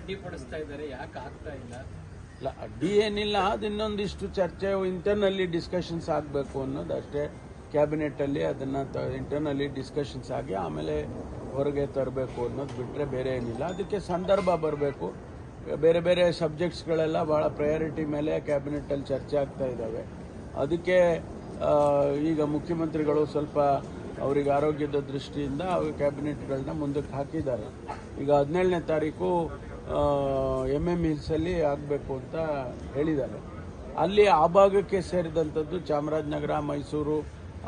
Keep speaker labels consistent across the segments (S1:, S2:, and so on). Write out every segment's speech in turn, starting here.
S1: ಅಡ್ಡಿಪಡಿಸ್ತಾ ಇದ್ದಾರೆ, ಯಾಕೆ ಆಗ್ತಾ ಇಲ್ಲ?
S2: ಇಲ್ಲ, ಅಡ್ಡಿ ಏನಿಲ್ಲ. ಅದು ಇನ್ನೊಂದಿಷ್ಟು ಚರ್ಚೆ ಇಂಟರ್ನಲ್ಲಿ ಡಿಸ್ಕಷನ್ಸ್ ಆಗಬೇಕು ಅನ್ನೋದು ಅಷ್ಟೇ. ಕ್ಯಾಬಿನೆಟಲ್ಲಿ ಅದನ್ನು ಇಂಟರ್ನಲ್ಲಿ ಡಿಸ್ಕಷನ್ಸ್ ಆಗಿ ಆಮೇಲೆ ಹೊರಗೆ ತರಬೇಕು ಅನ್ನೋದು ಬಿಟ್ಟರೆ ಬೇರೆ ಏನಿಲ್ಲ. ಅದಕ್ಕೆ ಸಂದರ್ಭ ಬರಬೇಕು. ಬೇರೆ ಬೇರೆ ಸಬ್ಜೆಕ್ಟ್ಸ್ಗಳೆಲ್ಲ ಭಾಳ ಪ್ರಯಾರಿಟಿ ಮೇಲೆ ಕ್ಯಾಬಿನೆಟಲ್ಲಿ ಚರ್ಚೆ ಆಗ್ತಾ ಇದ್ದಾವೆ. ಅದಕ್ಕೆ ಈಗ ಮುಖ್ಯಮಂತ್ರಿಗಳು ಸ್ವಲ್ಪ ಅವರಿಗೆ ಆರೋಗ್ಯದ ದೃಷ್ಟಿಯಿಂದ ಕ್ಯಾಬಿನೆಟ್ಗಳನ್ನ ಮುಂದಕ್ಕೆ ಹಾಕಿದ್ದಾರೆ. ಈಗ 17ನೇ ತಾರೀಕು MM ಹಿಲ್ಸಲ್ಲಿ ಆಗಬೇಕು ಅಂತ ಹೇಳಿದ್ದಾರೆ. ಅಲ್ಲಿ ಆ ಭಾಗಕ್ಕೆ ಸೇರಿದಂಥದ್ದು ಚಾಮರಾಜನಗರ, ಮೈಸೂರು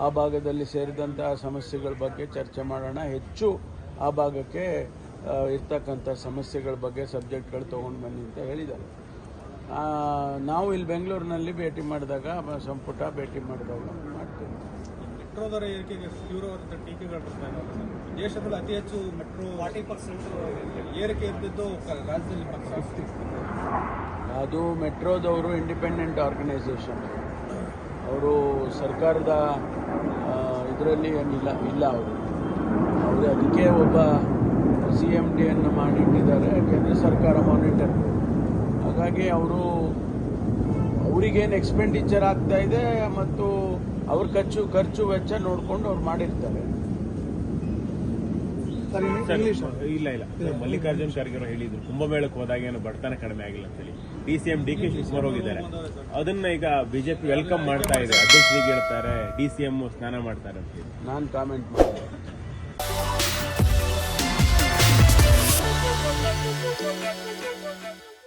S2: ಆ ಭಾಗದಲ್ಲಿ ಸೇರಿದಂತಹ ಸಮಸ್ಯೆಗಳ ಬಗ್ಗೆ ಚರ್ಚೆ ಮಾಡೋಣ. ಹೆಚ್ಚು ಆ ಭಾಗಕ್ಕೆ ಇರ್ತಕ್ಕಂಥ ಸಮಸ್ಯೆಗಳ ಬಗ್ಗೆ ಸಬ್ಜೆಕ್ಟ್ಗಳು ತೊಗೊಂಡು ಬನ್ನಿ ಅಂತ ಹೇಳಿದ್ದಾರೆ. ನಾವು ಇಲ್ಲಿ ಬೆಂಗಳೂರಿನಲ್ಲಿ ಭೇಟಿ ಮಾಡಿದಾಗ, ಸಂಪುಟ ಭೇಟಿ ಮಾಡಿದಾಗ ಮಾಡ್ತೇವೆ.
S3: ಮೆಟ್ರೋ ದರ ಏರಿಕೆಗೆ ತೀವ್ರವಾದ ಟೀಕೆಗಳು ಬರ್ತಾ ಇದ್ದಾವೆ. ದೇಶದಲ್ಲಿ ಅತಿ ಹೆಚ್ಚು ಮೆಟ್ರೋ 40% ಏರಿಕೆ ಇದ್ದಿದ್ದು ರಾಜ್ಯದಲ್ಲಿ ಮಾತ್ರ.
S2: ಅದು ಮೆಟ್ರೋದವರು ಇಂಡಿಪೆಂಡೆಂಟ್ ಆರ್ಗನೈಸೇಷನ್, ಅವರು ಸರ್ಕಾರದ ಇದರಲ್ಲಿ ಏನಿಲ್ಲ. ಅವರು ಅದಕ್ಕೆ ಒಬ್ಬ CMDಯನ್ನು ಮಾಡಿಟ್ಟಿದ್ದಾರೆ, ಕೇಂದ್ರ ಸರ್ಕಾರ ಮಾನಿಟರ್. ಹಾಗಾಗಿ ಅವರಿಗೇನು ಎಕ್ಸ್ಪೆಂಡಿಚರ್ ಆಗ್ತಾ ಇದೆ ಮತ್ತು ಅವ್ರ ಖರ್ಚು ವೆಚ್ಚ ನೋಡಿಕೊಂಡು ಅವ್ರು ಮಾಡಿರ್ತಾರೆ.
S4: ಇಲ್ಲ ಮಲ್ಲಿಕಾರ್ಜುನ್ ಖರ್ಗೆ ಅವರು ಹೇಳಿದ್ರು ಕುಂಭಮೇಳಕ್ಕೆ ಹೋದಾಗ ಏನು ಬಡತನ ಕಡಿಮೆ ಆಗಿಲ್ಲ ಅಂತೇಳಿ. DCM DK ಶಿವಕುಮಾರ್ ಹೋಗಿದ್ದಾರೆ. ಅದನ್ನ ಈಗ ಬಿಜೆಪಿ ವೆಲ್ಕಮ್ ಮಾಡ್ತಾ ಇದೆ. ಅಧ್ಯಕ್ಷರಿಗೆ ಹೇಳ್ತಾರೆ, DCM ಸ್ನಾನ ಮಾಡ್ತಾರೆ ಅಂತ.
S2: ನಾನು ಕಾಮೆಂಟ್ ಮಾಡಿದೆ.